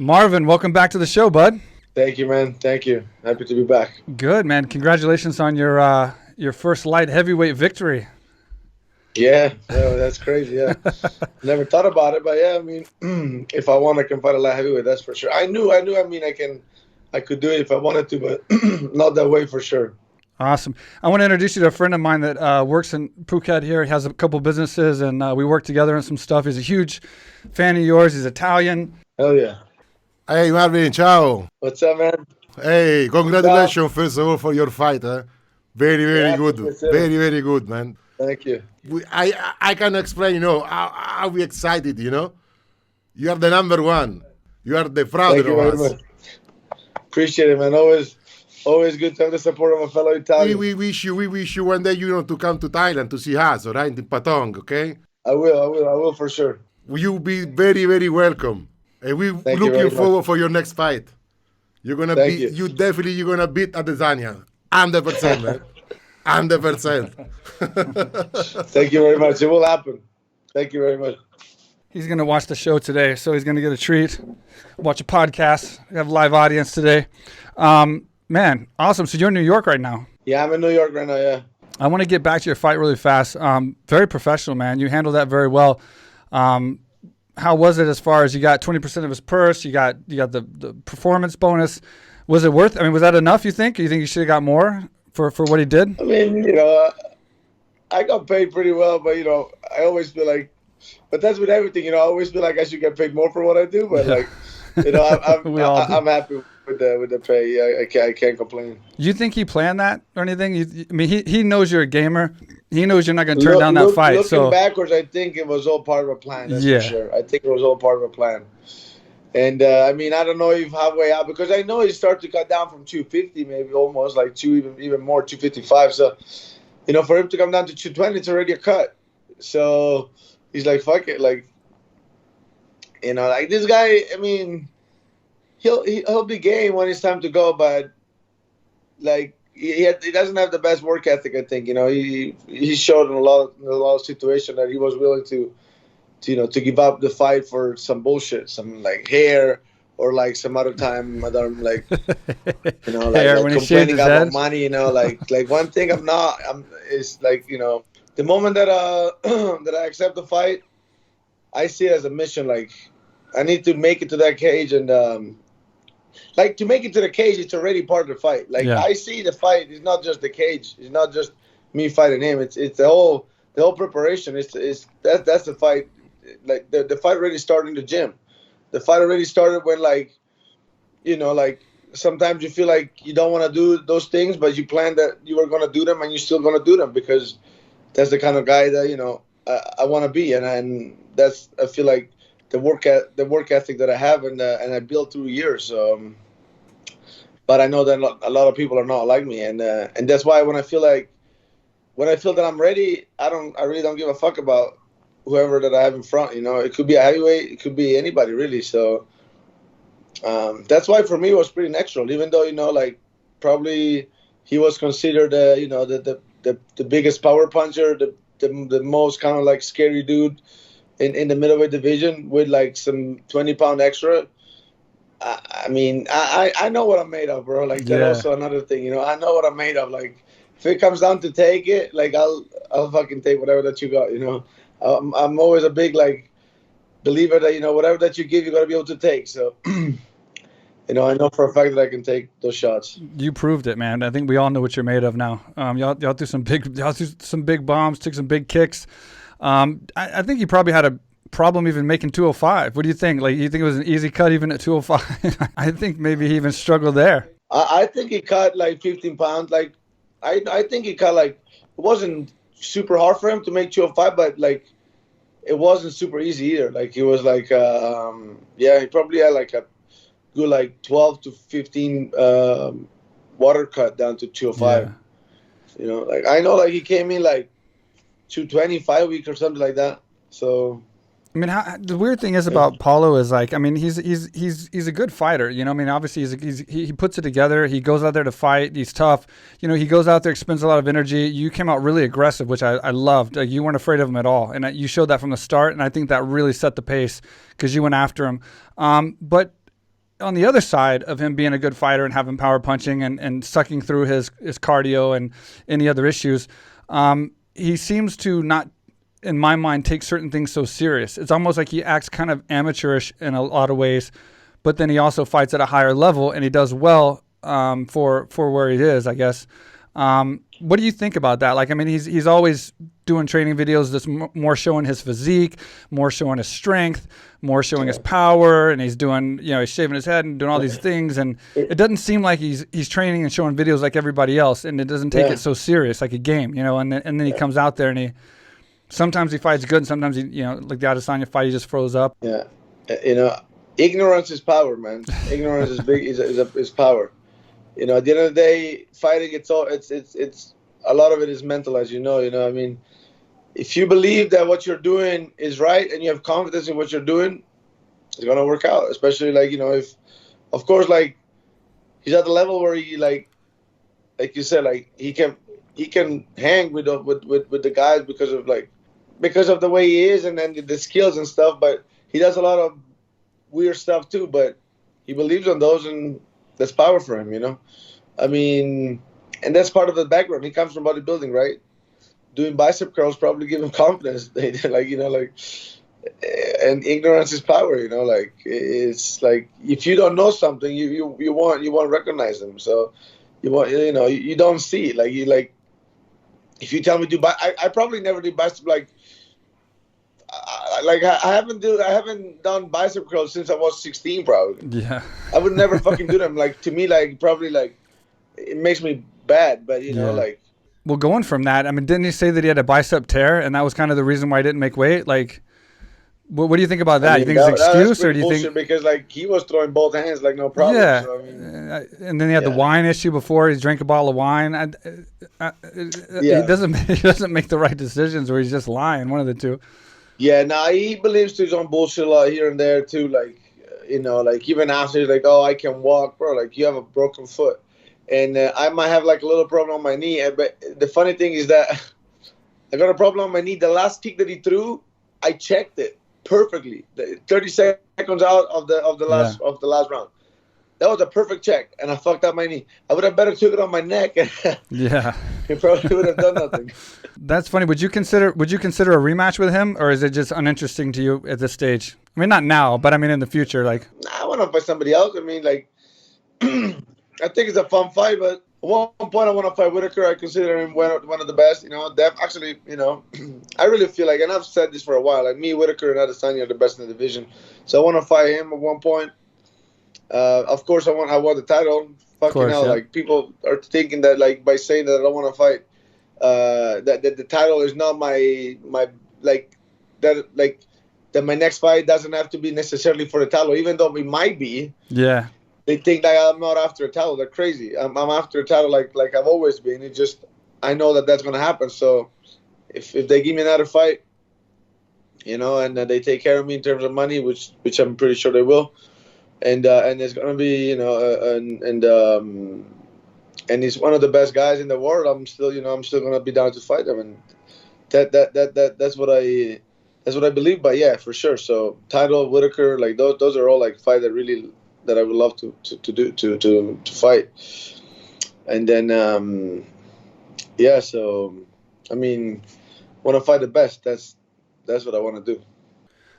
Marvin, welcome back to the show, bud. Thank you, man. Thank you. Happy to be back. Good, man. Congratulations on your first light heavyweight victory. Yeah, that's crazy. Yeah, never thought about it, but yeah, I mean, if I want, I can fight a light heavyweight. That's for sure. I knew. I mean, I could do it if I wanted to, but not that way for sure. Awesome. I want to introduce you to a friend of mine that works in Phuket here. He has a couple businesses, and we work together on some stuff. He's a huge fan of yours. He's Italian. Hell yeah. Hey, Marvin, ciao. What's up, man? Hey, congratulations, first of all, for your fight. Very, very good. Very, very good, man. Thank you. I can explain, how we excited, You are the number one. You are the proud of us. Appreciate it, man. Always good to have the support of a fellow Italian. We wish you one day, to come to Thailand to see us, all right, in Patong, okay? I will for sure. You'll be very, very welcome. And we're looking forward for your next fight. You're gonna beat. You're gonna beat Adesanya. 100%, man. 100%. Thank you very much. It will happen. Thank you very much. He's going to watch the show today, so he's going to get a treat. Watch a podcast. We have a live audience today. Man, awesome. So you're in New York right now. Yeah, I'm in New York right now, yeah. I want to get back to your fight really fast. Very professional, man. You handled that very well. How was it as far as you got 20% of his purse? You got the performance bonus. Was it worth? I mean, was that enough, you think? You think you should have got more for what he did? I mean, I got paid pretty well, but, I always feel like, but that's with everything, I always feel like I should get paid more for what I do, but I'm happy with the pay. I can't complain. You think he planned that or anything? I mean, he knows you're a gamer. He knows you're not going to turn down that fight. Looking backwards, I think it was all part of a plan. That's for sure. I think it was all part of a plan. And I mean, I don't know if halfway out, because I know he started to cut down from 250, maybe almost like even more 255. So, for him to come down to 220, it's already a cut. So he's like, fuck it, like this guy. I mean, he'll be game when it's time to go, but like he doesn't have the best work ethic. I think he showed in a lot of situations that he was willing to give up the fight for some bullshit, some like hair, or like some other time, like hair, when complaining about money. Like one thing is like the moment that that I accept the fight, I see it as a mission. Like I need to make it to that cage, and like to make it to the cage, it's already part of the fight. Like I see the fight. It's not just the cage. It's not just me fighting him. It's the whole preparation. That's the fight. Like the fight already started in the gym. The fight already started when like sometimes you feel like you don't want to do those things, but you plan that you were going to do them, and you're still going to do them because that's the kind of guy that I want to be, and that's, I feel like, the work ethic that I have and I built through years. But I know that a lot of people are not like me, and that's why when I feel that I'm ready, I really don't give a fuck about whoever that I have in front. It could be a heavyweight, it could be anybody really. So that's why for me it was pretty natural, even though like probably he was considered the biggest power puncher, the most kind of like scary dude in the middleweight division with like some 20-pound extra. I mean, I know what I'm made of, bro. Like that's also another thing. I know what I'm made of. Like if it comes down to take it, like I'll fucking take whatever that you got. I'm always a big like believer that whatever that you give, you got to be able to take. So I know for a fact that I can take those shots. You proved it, man. I think we all know what you're made of now. Y'all threw some big bombs, took some big kicks. I think you probably had a problem even making 205. What do you think? Like, you think it was an easy cut even at 205? I think maybe he even struggled there. I think he cut like 15 pounds. Like I think he cut like, it wasn't super hard for him to make 205, but like it wasn't super easy either. Like he was like he probably had like a good like 12 to 15 water cut down to 205. Like I know like he came in like 225 weeks or something like that. So I mean, the weird thing is about Paulo is like, I mean, he's a good fighter, I mean, obviously he puts it together. He goes out there to fight. He's tough. He goes out there, expends a lot of energy. You came out really aggressive, which I loved. Like, you weren't afraid of him at all, and you showed that from the start. And I think that really set the pace because you went after him. But on the other side of him being a good fighter and having power punching and sucking through his cardio and any other issues, he seems to not, in my mind, take certain things so serious. It's almost like he acts kind of amateurish in a lot of ways, but then he also fights at a higher level and he does well for where he is, I guess. What do you think about that? Like, I mean, he's always doing training videos that's more showing his physique, more showing his strength, more showing his power, and he's doing, he's shaving his head and doing all these things, and it doesn't seem like he's training and showing videos like everybody else, and it doesn't take it so serious, like a game, and then he comes out there and sometimes he fights good, and sometimes he, like the Adesanya fight, he just froze up. Yeah, ignorance is power, man. Ignorance is big, is power. At the end of the day, fighting, it's a lot of it is mental, as you know. I mean, if you believe that what you're doing is right and you have confidence in what you're doing, it's gonna work out. Especially if, of course, he's at the level where he like you said, he can hang with the guys because of the way he is and then the skills and stuff. But he does a lot of weird stuff too. But he believes on those, and that's power for him. I mean, and that's part of the background. He comes from bodybuilding, right? Doing bicep curls probably give him confidence. And ignorance is power. It's like if you don't know something, you want to recognize them. So you want you don't see it. If you tell me to I probably never do bicep I haven't done bicep curls since I was 16 probably. Yeah. I would never fucking do them. To me, probably it makes me bad, but Well, going from that, I mean, didn't he say that he had a bicep tear and that was kind of the reason why he didn't make weight? What do you think about that? You think it's an excuse, or do you think because he was throwing both hands no problem? Yeah. So, I mean, and then he had the wine issue before. He drank a bottle of wine. He doesn't make the right decisions, or he's just lying. One of the two. Yeah, he believes he's on bullshit a lot here and there too. Even after he's oh, I can walk, bro. You have a broken foot, and I might have a little problem on my knee. But the funny thing is that I got a problem on my knee. The last kick that he threw, I checked it perfectly. 30 seconds out of the last round. That was a perfect check, and I fucked up my knee. I would have better took it on my neck. Yeah, he probably would have done nothing. That's funny. Would you consider a rematch with him, or is it just uninteresting to you at this stage? I mean, not now, but I mean in the future. I want to fight somebody else. I mean, I think it's a fun fight, but at one point I want to fight Whittaker. I consider him one of the best. Actually, I really feel and I've said this for a while. Me, Whittaker, and Adesanya are the best in the division. So I want to fight him at one point. Of course, I want the title. Fucking hell, yeah. People are thinking that by saying that I don't want to fight, that the title is not my that my next fight doesn't have to be necessarily for the title, even though it might be. Yeah. They think that I'm not after a title. They're crazy. I'm after a title like I've always been. It just I know that that's gonna happen. So if they give me another fight, and they take care of me in terms of money, which I'm pretty sure they will. And it's gonna be and he's one of the best guys in the world. I'm still gonna be down to fight him, and that's what I believe. But yeah, for sure. So title, Whittaker, those are all fights that I would love to fight. And then so I mean, want to fight the best. That's what I want to do.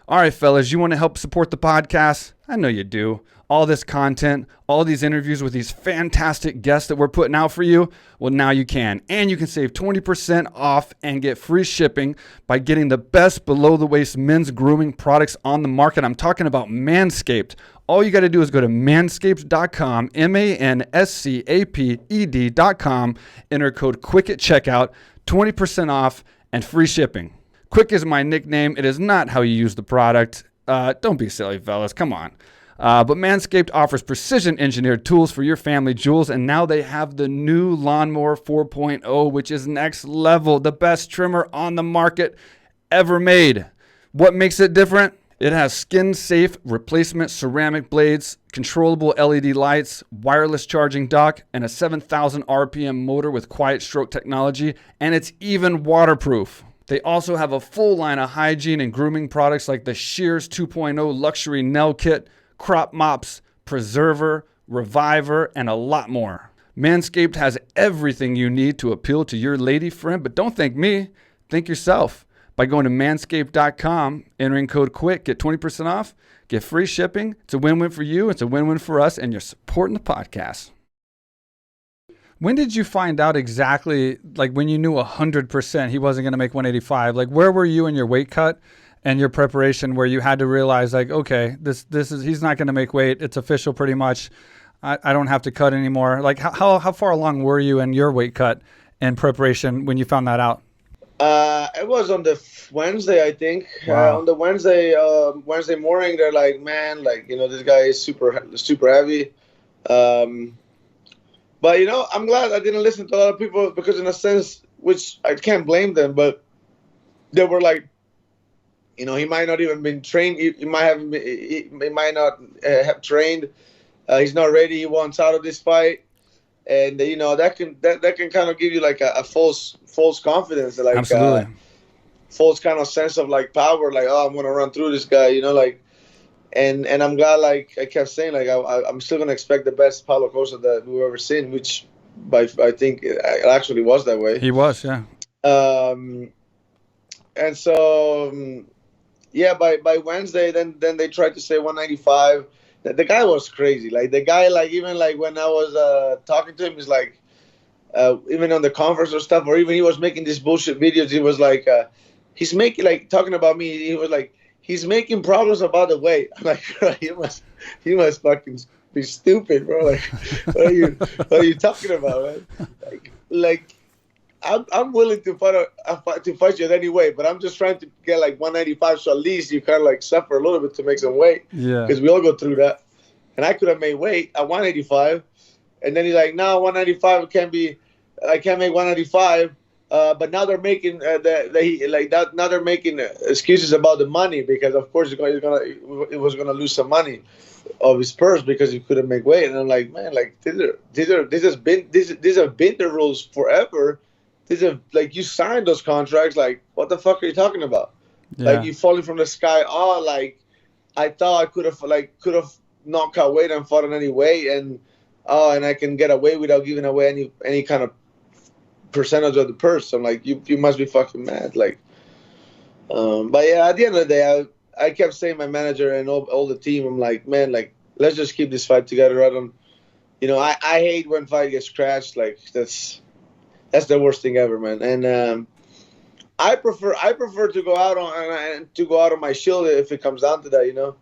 All right, fellas, you want to help support the podcast? I know you do. All this content, all these interviews with these fantastic guests that we're putting out for you, well, now you can. And you can save 20% off and get free shipping by getting the best below-the-waist men's grooming products on the market. I'm talking about Manscaped. All you got to do is go to manscaped.com, manscaped.com, enter code QUICK at checkout, 20% off and free shipping. Quick is my nickname. It is not how you use the product. Don't be silly, fellas. Come on. But Manscaped offers precision-engineered tools for your family jewels, and now they have the new Lawnmower 4.0, which is next level, the best trimmer on the market ever made. What makes it different? It has skin-safe replacement ceramic blades, controllable LED lights, wireless charging dock, and a 7,000 RPM motor with quiet stroke technology, and it's even waterproof. They also have a full line of hygiene and grooming products like the Shears 2.0 luxury nail kit, crop mops, preserver, reviver, and a lot more. Manscaped has everything you need to appeal to your lady friend, but don't thank me, thank yourself. By going to manscaped.com, entering code QUICK, get 20% off, get free shipping. It's a win-win for you, it's a win-win for us, and you're supporting the podcast. When did you find out exactly, like when you knew 100% he wasn't going to make 185? Like where were you in your weight cut and your preparation where you had to realize like, okay, this is, he's not going to make weight. It's official pretty much. I don't have to cut anymore. Like how far along were you in your weight cut and preparation when you found that out? It was on the Wednesday, I think. Wow. On the Wednesday morning, they're like, man, like, you know, this guy is super heavy. But, you know, I'm glad I didn't listen to a lot of people because in a sense, which I can't blame them, but they were like, you know, he might not even been trained. He might not have trained. He's not ready. He wants out of this fight. And, you know, that can kind of give you like a false confidence. Like, absolutely. False kind of sense of like power. Like, oh, I'm going to run through this guy, you know, like. And I'm glad, like I kept saying, like I'm still gonna expect the best Paulo Costa that we've ever seen, which I think it actually was that way. He was, yeah. And so, yeah, by Wednesday, then they tried to say 195. The guy was crazy. Like the guy, like even like when I was talking to him, he's like, even on the conference or stuff, or even he was making these bullshit videos. He was like, he's making like talking about me. He was like. He's making problems about the weight. I'm like, bro, you must fucking be stupid, bro. Like, what are you talking about, man? Like, I'm willing to fight you in any way, but I'm just trying to get like 195, so at least you kind of like suffer a little bit to make some weight. Yeah. Because we all go through that. And I could have made weight at 185, and then he's like, no, 195 I can't make 195. But now they're making now they're making excuses about the money because of course it was gonna lose some money of his purse because he couldn't make weight. And I'm like, man, like these have been the rules forever. These are like you signed those contracts. Like what the fuck are you talking about? Yeah. Like you falling from the sky. Oh, like I thought I could have not cut weight and fought in any way, and I can get away without giving away any kind of percentage of the purse. I'm like, you must be fucking mad. Like, but yeah, at the end of the day, I kept saying my manager and all the team, I'm like, man, like, let's just keep this fight together. I don't, you know, I hate when fight gets crashed. Like, that's the worst thing ever, man. And I prefer to go out on my shield if it comes down to that, you know.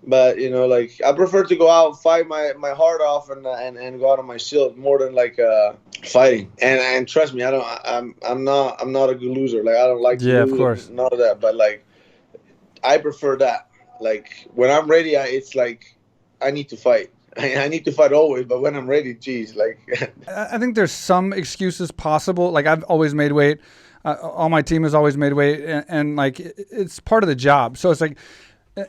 But you know, like I prefer to go out, fight my heart off, and go out on my shield more than like fighting. And trust me, I'm not a good loser. Like I don't like to lose, of course, none of that. But like I prefer that. Like when I'm ready, it's like I need to fight. I need to fight always, but when I'm ready, geez, like. I think there's some excuses possible. Like I've always made weight. All my team has always made weight, and like it's part of the job. So it's like.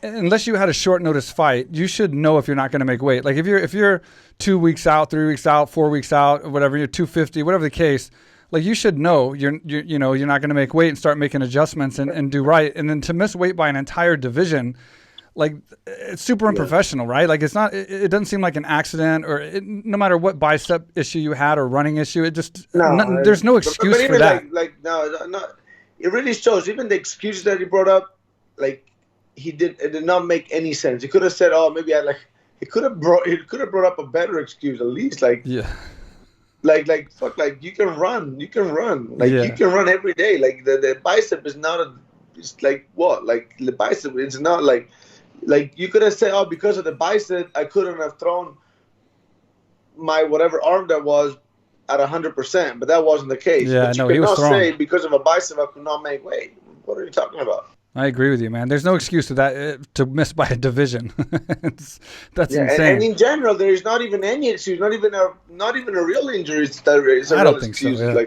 Unless you had a short notice fight, you should know if you're not going to make weight. Like if you're 2 weeks out, 3 weeks out, 4 weeks out, or whatever, you're 250, whatever the case, like you should know you're not going to make weight and start making adjustments and do right. And then to miss weight by an entire division, like it's super unprofessional, right? Like it's not. It doesn't seem like an accident, or no matter what bicep issue you had or running issue, it just there's no excuse for that. Like no, it really shows. Even the excuses that he brought up, like. It did not make any sense. He could have said, "Oh, maybe He could have brought up a better excuse at least. Like fuck. Like you can run. Like you can run every day. Like the bicep is not it's like what? Like the bicep. It's not like you could have said, "Oh, because of the bicep, I couldn't have thrown my whatever arm that was at 100%." But that wasn't the case. Yeah, but no, you he was cannot strong. say because of a bicep I could not make weight. What are you talking about? I agree with you, man. There's no excuse to that to miss by a division. That's insane. And in general, there is not even any excuse. Not even a real injury. I don't think so. Yeah.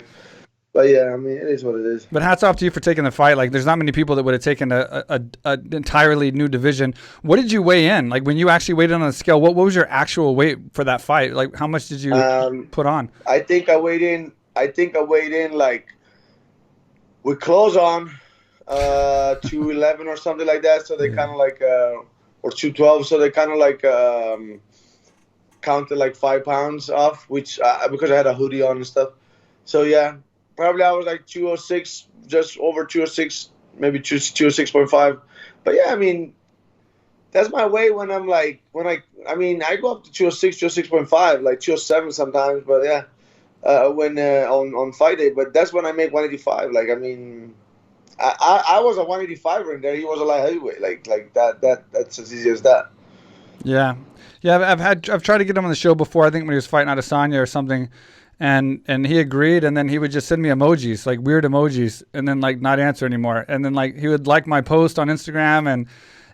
But yeah, I mean, it is what it is. But hats off to you for taking the fight. Like, there's not many people that would have taken an entirely new division. What did you weigh in? Like, when you actually weighed in on the scale, what was your actual weight for that fight? Like, how much did you put on? I think I weighed in like with clothes on. 211 or something like that. So they kind of like or 212. So they kind of like counted like 5 pounds off, which because I had a hoodie on and stuff. So yeah, probably I was like 206, just over 206, maybe 206.5. But yeah, I mean, that's my weight when I'm like, I go up to 206, 206.5, like 207 sometimes. But yeah, when on fight day, but that's when I make 185. Like, I mean, I was a 185er in there. He was a light heavyweight. Like that's as easy as that. Yeah. I've tried to get him on the show before. I think when he was fighting Adesanya or something, and he agreed, and then he would just send me emojis, like weird emojis, and then like not answer anymore, and then like he would like my post on Instagram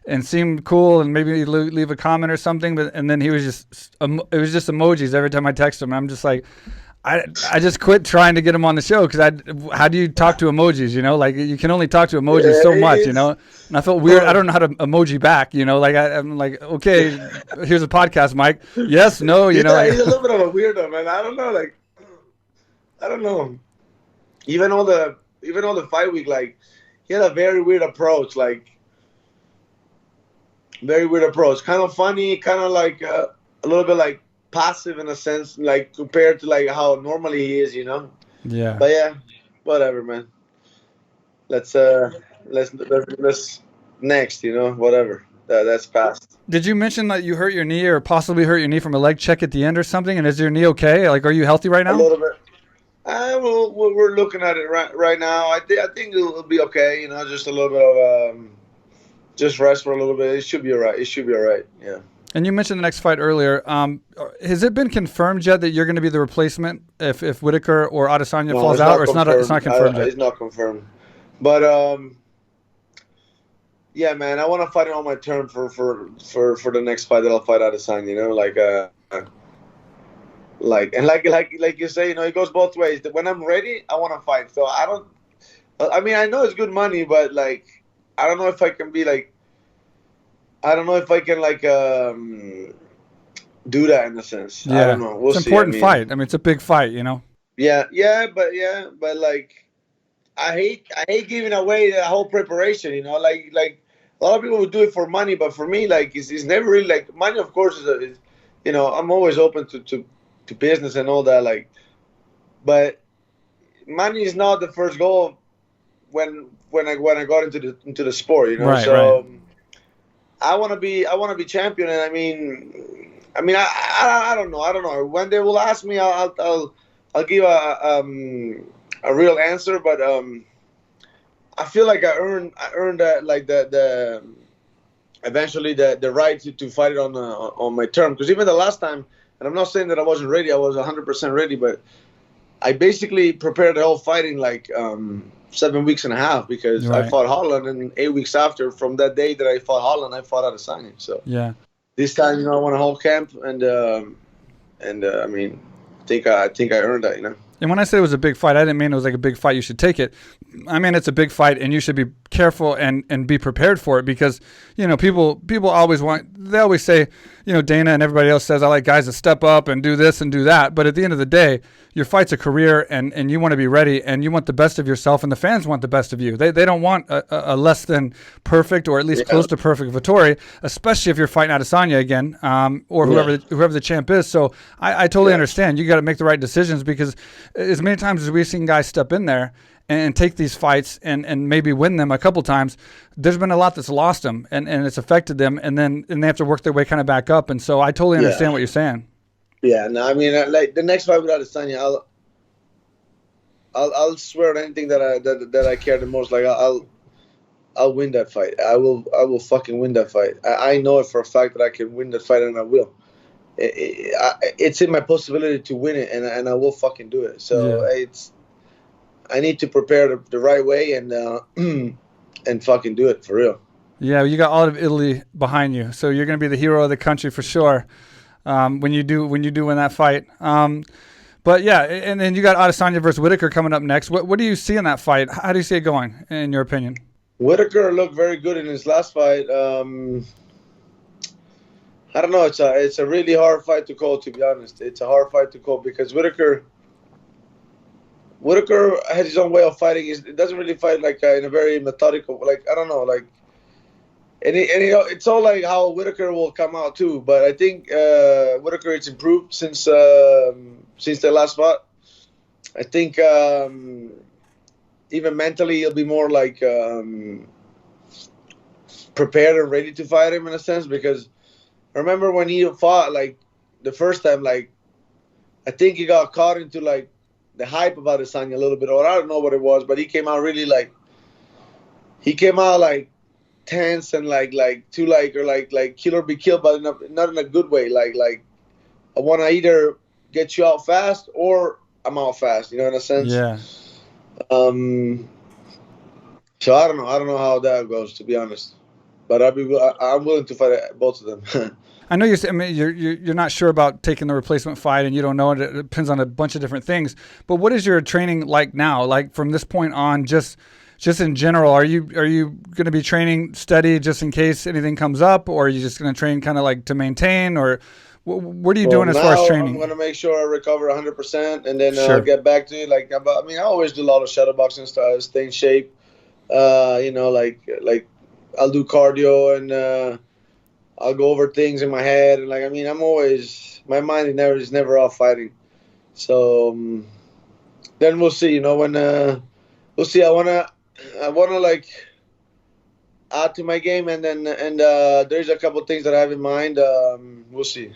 and seem cool, and maybe leave a comment or something, and then he was just it was just emojis every time I text him. And I'm just like, I just quit trying to get him on the show because how do you talk to emojis? You know, like you can only talk to emojis so much. You know, and I felt weird. I don't know how to emoji back. You know, like I'm like, okay, here's a podcast, Mike. Yes, no. You know, he's a little bit of a weirdo, man. I don't know, like, I don't know. Even on the fight week, like, he had a very weird approach, like, very weird approach. Kind of funny, kind of like a little bit like passive in a sense, like compared to like how normally he is, you know. Yeah. But yeah, whatever, man. Let's next, you know, whatever. That's past. Did you mention that you hurt your knee or possibly hurt your knee from a leg check at the end or something? And is your knee okay? Like, are you healthy right now? A little bit. We're looking at it right now. I think it'll be okay. You know, just a little bit of just rest for a little bit. It should be all right. Yeah. And you mentioned the next fight earlier. Has it been confirmed yet that you're going to be the replacement if Whittaker or Adesanya falls out, or it's not confirmed yet? It's not confirmed. But yeah, man, I want to fight it on my term for the next fight that I'll fight Adesanya. You know, like you say, you know, it goes both ways. When I'm ready, I want to fight. So I know it's good money, but like, I don't know if I can be like. I don't know if I can do that in a sense. Yeah. I don't know. We'll see. It's an important fight. I mean, it's a big fight, you know. Yeah, but like, I hate giving away the whole preparation. You know, like a lot of people would do it for money, but for me, like, it's never really like money. Of course, is you know, I'm always open to business and all that. Like, but money is not the first goal when I got into the sport. You know, right. I want to be champion, and I mean, I don't know. When they will ask me, I'll give a real answer. But I feel like I earned that, like the eventually the right to fight it on my term. Because even the last time, and I'm not saying that I wasn't ready. I was 100% ready, but I basically prepared the whole fight in like 7 weeks and a half because I fought Holland, and 8 weeks after from that day that I fought Holland, I fought Adesanya. So yeah, this time, you know, I won a whole camp, and I mean, I think I earned that, you know. And when I said it was a big fight, I didn't mean it was like a big fight. You should take it. I mean, it's a big fight, and you should be careful and be prepared for it because, you know, people always they always say, you know, Dana and everybody else says, I like guys to step up and do this and do that. But at the end of the day, your fight's a career, and you want to be ready, and you want the best of yourself, and the fans want the best of you. They don't want a less than perfect or at least close to perfect Vettori, especially if you're fighting Adesanya again, or whoever the champ is. So I totally understand. You got to make the right decisions because as many times as we've seen guys step in there and take these fights and maybe win them a couple times, there's been a lot that's lost them and it's affected them, and they have to work their way kind of back up. And so I totally understand what you're saying. Yeah, no, I mean, like the next fight with Adesanya, I'll swear on anything that I care the most. Like I'll win that fight. I will fucking win that fight. I know it for a fact that I can win that fight, and I will. It's in my possibility to win it, and I will fucking do it. So I need to prepare the right way and fucking do it for real. Yeah, you got all of Italy behind you, so you're gonna be the hero of the country for sure. When you do win that fight. But yeah, and then you got Adesanya versus Whittaker coming up next. What do you see in that fight? How do you see it going, in your opinion? Whittaker looked very good in his last fight. I don't know. It's a really hard fight to call, to be honest. It's a hard fight to call because Whittaker has his own way of fighting. It doesn't really fight like in a very methodical. Like, I don't know. Like, it's all like how Whittaker will come out too. But I think Whittaker it's improved since the last fight. I think even mentally he'll be more like prepared and ready to fight him in a sense, because I remember when he fought like the first time, like I think he got caught into like the hype about Adesanya a little bit, or I don't know what it was, but he came out really like tense and like kill or be killed, but not in a good way. Like I want to either get you out fast or I'm out fast, in a sense. Yeah. So I don't know how that goes, to be honest. But I'm willing to fight both of them. I know you're not sure about taking the replacement fight, and you don't know it. It depends on a bunch of different things. But what is your training like now? Like from this point on, just in general, are you going to be training steady just in case anything comes up, or are you just going to train kind of like to maintain, or what are you doing as far as training? I'm going to make sure I recover 100%, and then I'll get back to it. Like I always do a lot of shadow boxing stuff, stay in shape. Like I'll do cardio and I'll go over things in my head, and I'm always, my mind is never off fighting. So then we'll see. When we'll see. I wanna like add to my game, and there's a couple of things that I have in mind. We'll see.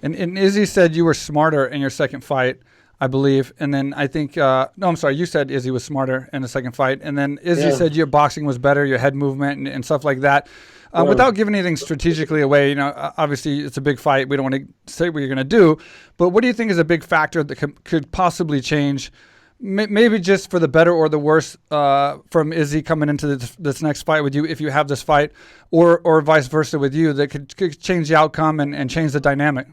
And Izzy said you were smarter in your second fight, I believe. And then I think, no, I'm sorry, you said Izzy was smarter in the second fight. And then Izzy said your boxing was better, your head movement and stuff like that. Without giving anything strategically away, obviously it's a big fight. We don't want to say what you're going to do. But what do you think is a big factor that could possibly change, maybe just for the better or the worse, from Izzy coming into this next fight with you, if you have this fight, or vice versa with you, that could change the outcome and change the dynamic?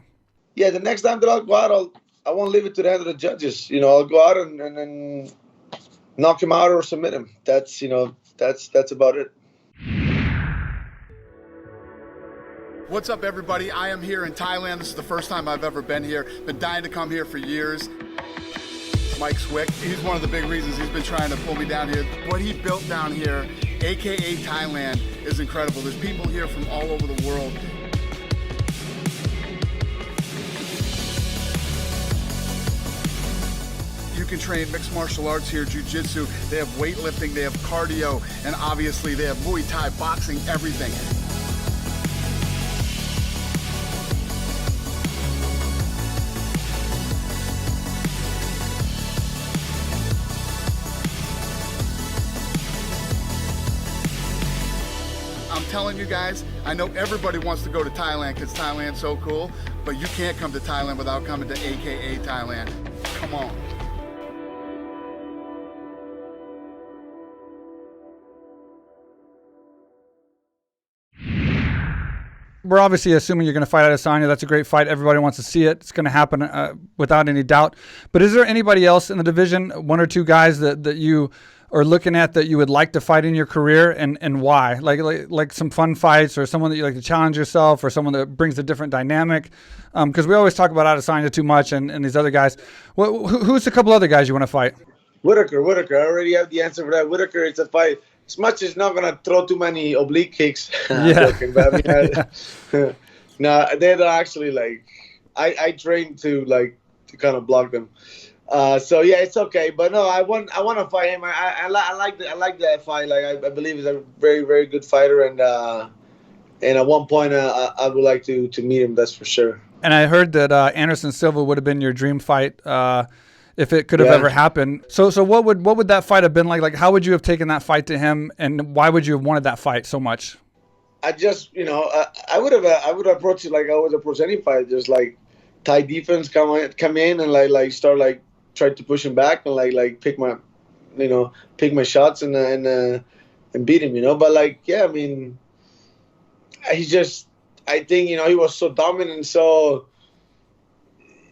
Yeah, the next time that I'll go out, I won't leave it to the hand of the judges. I'll go out and knock him out or submit him. That's about it. What's up, everybody? I am here in Thailand. This is the first time I've ever been here. Been dying to come here for years. Mike Swick, he's one of the big reasons he's been trying to pull me down here. What he built down here, AKA Thailand, is incredible. There's people here from all over the world. You can train mixed martial arts here, jiu-jitsu. They have weightlifting, they have cardio, and obviously they have Muay Thai, boxing, everything. I'm telling you guys, I know everybody wants to go to Thailand because Thailand's so cool, but you can't come to Thailand without coming to AKA Thailand. Come on. We're obviously assuming you're going to fight Adesanya. That's a great fight. Everybody wants to see it. It's going to happen without any doubt. But is there anybody else in the division, one or two guys that you are looking at that you would like to fight in your career, and why? Like some fun fights, or someone that you like to challenge yourself, or someone that brings a different dynamic? Because we always talk about Adesanya too much and these other guys. Who's a couple other guys you want to fight? Whittaker. I already have the answer for that. Whittaker, it's a fight. As much as not gonna throw too many oblique kicks. Yeah. Joking, but no, they're actually like I train to kind of block them. So yeah, it's okay. But no, I want to fight him. I like that fight. Like I believe he's a very, very good fighter, and at one point I would like to meet him. That's for sure. And I heard that Anderson Silva would have been your dream fight. If it could have ever happened. So what would that fight have been like? Like, how would you have taken that fight to him, and why would you have wanted that fight so much? I just, I would approach it like I would approach any fight, just like Thai defense come in and like start like try to push him back and like pick my shots and beat him, But like, yeah, I mean, I think he was so dominant, so.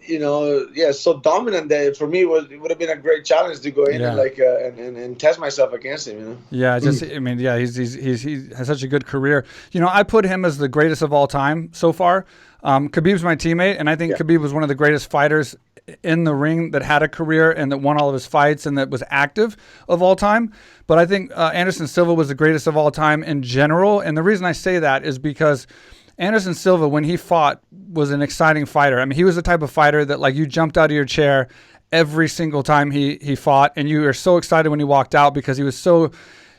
So dominant that for me it would have been a great challenge to go in and test myself against him. Yeah, he has such a good career. I put him as the greatest of all time so far. Khabib's my teammate, and I think Khabib was one of the greatest fighters in the ring that had a career and that won all of his fights and that was active of all time. But I think Anderson Silva was the greatest of all time in general. And the reason I say that is because Anderson Silva, when he fought, was an exciting fighter. I mean, he was the type of fighter that, like, you jumped out of your chair every single time he fought, and you were so excited when he walked out because he was so...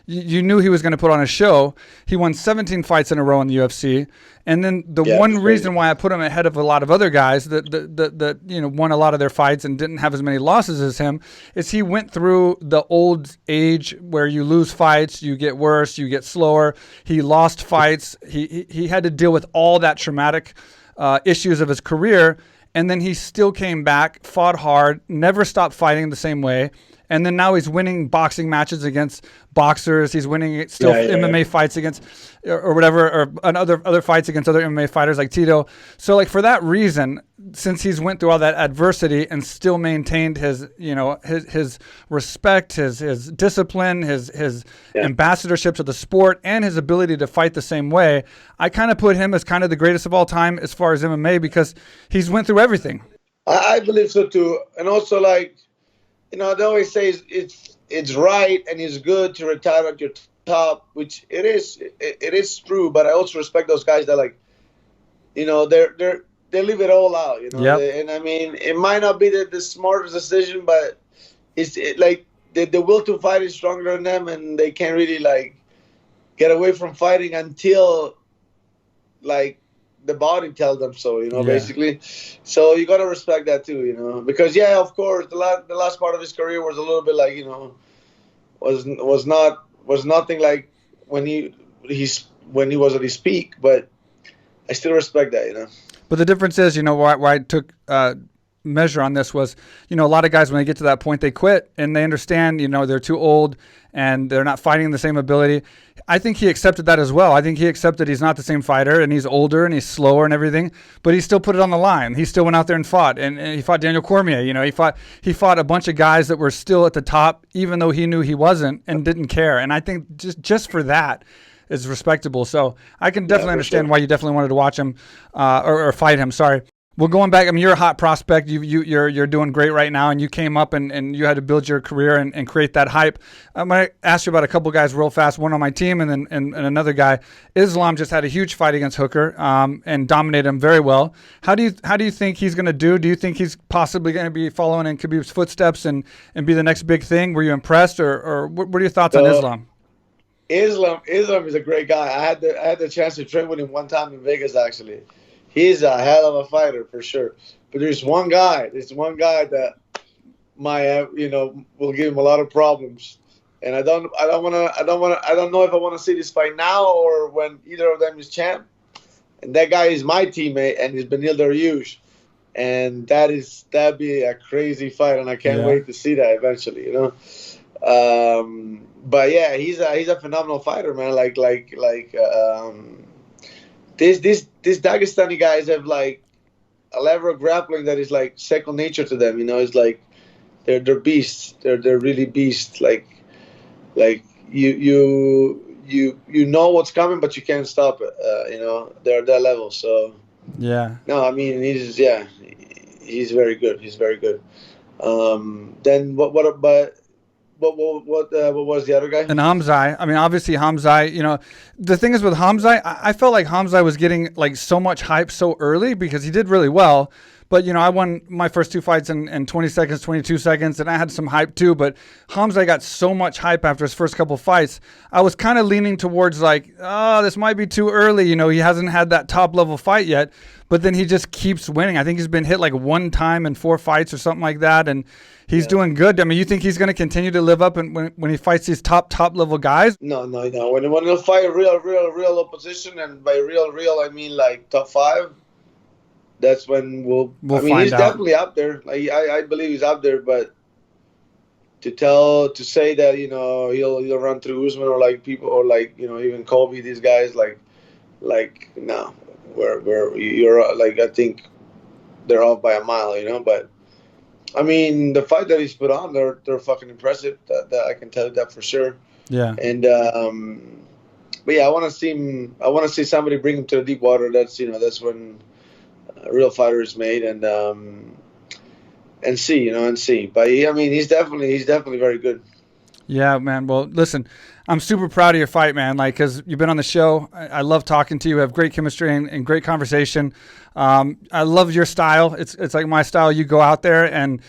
You knew he was going to put on a show. He won 17 fights in a row in the UFC. And then the one reason why I put him ahead of a lot of other guys that won a lot of their fights and didn't have as many losses as him is he went through the old age where you lose fights, you get worse, you get slower. He lost fights. He had to deal with all that traumatic issues of his career. And then he still came back, fought hard, never stopped fighting the same way. And then now he's winning boxing matches against boxers. He's winning still MMA fights against or whatever, or other fights against other MMA fighters like Tito. So, like, for that reason, since he's went through all that adversity and still maintained his respect, his discipline, his ambassadorship to the sport, and his ability to fight the same way, I kind of put him as kind of the greatest of all time as far as MMA because he's went through everything. I believe so too, and also, like, they always say it's right and it's good to retire at your top, which it is true. But I also respect those guys that, like, they leave it all out, And I mean, it might not be the smartest decision, but it's like the will to fight is stronger than them, and they can't really, like, get away from fighting until, like, the body tells them so, basically. So you got to respect that too, because of course the last part of his career was a little bit like, was nothing like when he was at his peak, but I still respect that, But the difference is, why I took measure on this was, a lot of guys, when they get to that point, they quit and they understand, they're too old and they're not fighting the same ability. I think he accepted that as well. I think he accepted he's not the same fighter and he's older and he's slower and everything, but he still put it on the line. He still went out there and fought, and he fought Daniel Cormier. He fought a bunch of guys that were still at the top, even though he knew he wasn't, and didn't care. And I think just for that is respectable. So I can definitely understand why you definitely wanted to watch him or fight him. Sorry. Well, going back, I mean, you're a hot prospect. You're doing great right now, and you came up and you had to build your career and create that hype. I'm going to ask you about a couple guys real fast, one on my team and then and another guy. Islam just had a huge fight against Hooker and dominated him very well. How do you think he's going to do? Do you think he's possibly going to be following in Khabib's footsteps and be the next big thing? Were you impressed, or what are your thoughts on Islam? Islam is a great guy. I had the chance to train with him one time in Vegas, actually. He's a hell of a fighter for sure. But there's one guy that might will give him a lot of problems. And I don't know if I want to see this fight now or when either of them is champ. And that guy is my teammate, and he's Beneil Dariush. And that'd be a crazy fight, and I can't wait to see that eventually, But yeah, he's a phenomenal fighter, man. These Dagestani guys have, like, a level of grappling that is, like, second nature to them. It's like they're beasts. They're really beasts. Like you know what's coming, but you can't stop it. They're at that level. So yeah. No, I mean he's very good. He's very good. Then what was the other guy? And Khamzat. I mean, obviously Khamzat, the thing is with Khamzat, I felt like Khamzat was getting, like, so much hype so early because he did really well. But, I won my first two fights in 20 seconds, 22 seconds, and I had some hype too. But Khamzat got so much hype after his first couple fights. I was kind of leaning towards, like, this might be too early. He hasn't had that top level fight yet. But then he just keeps winning. I think he's been hit, like, one time in 4 fights or something like that. And he's doing good. I mean, you think he's going to continue to live up when he fights these top level guys? No. When he'll fight a real opposition, and by real, I mean, like, top 5. That's when we'll find out. He's definitely up there. I believe he's up there, but to say that he'll run through Usman or, like, people, or, like, even Colby, these guys, like no, you're like, I think they're off by a mile, But I mean, the fight that he's put on, they're fucking impressive. That I can tell you that for sure. Yeah. And but yeah, I want to see somebody bring him to the deep water. That's when a real fighter is made, and see. But I mean, he's definitely very good. Yeah, man. Well, listen, I'm super proud of your fight, man. Like, because you've been on the show. I love talking to you. We have great chemistry and great conversation. I love your style. It's like my style. You go out there and,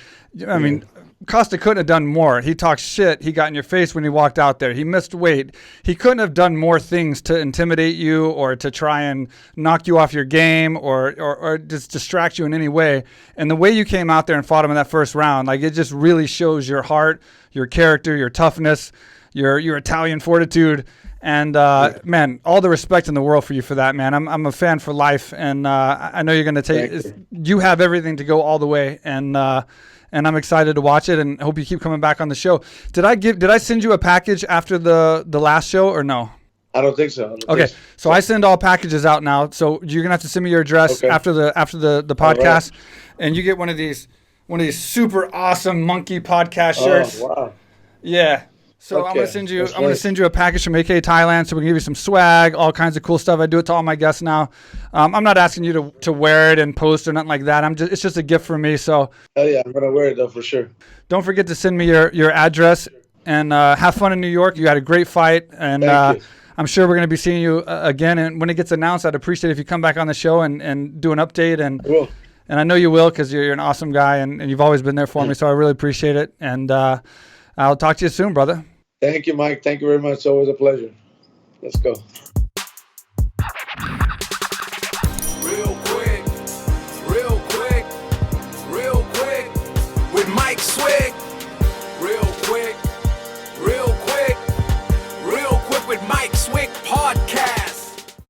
I mean, Costa couldn't have done more. He talked shit. He got in your face when he walked out there. He missed weight. He couldn't have done more things to intimidate you or to try and knock you off your game or just distract you in any way. And the way you came out there and fought him in that first round, like, it just really shows your heart, your character, your toughness, your Italian fortitude. And, man, all the respect in the world for you for that, man. I'm a fan for life. And I know you're going to take – you have everything to go all the way. And I'm excited to watch it, and hope you keep coming back on the show. Did I send you a package after the last show or no? I don't think so. Okay, so I send all packages out now. So you're gonna have to send me your address after the podcast, and you get one of these super awesome monkey podcast shirts. Oh, wow. Yeah. So I'm gonna send you a package from AKA Thailand, so we can give you some swag, all kinds of cool stuff. I do it to all my guests now. I'm not asking you to wear it and post or nothing like that. It's just a gift from me. So hell yeah, I'm gonna wear it though for sure. Don't forget to send me your address, and have fun in New York. You had a great fight, and I'm sure we're gonna be seeing you again. And when it gets announced, I'd appreciate if you come back on the show and do an update. And I will. And I know you will, because you're an awesome guy, and you've always been there for me. So I really appreciate it. And I'll talk to you soon, brother. Thank you, Mike. Thank you very much. It's always a pleasure. Let's go.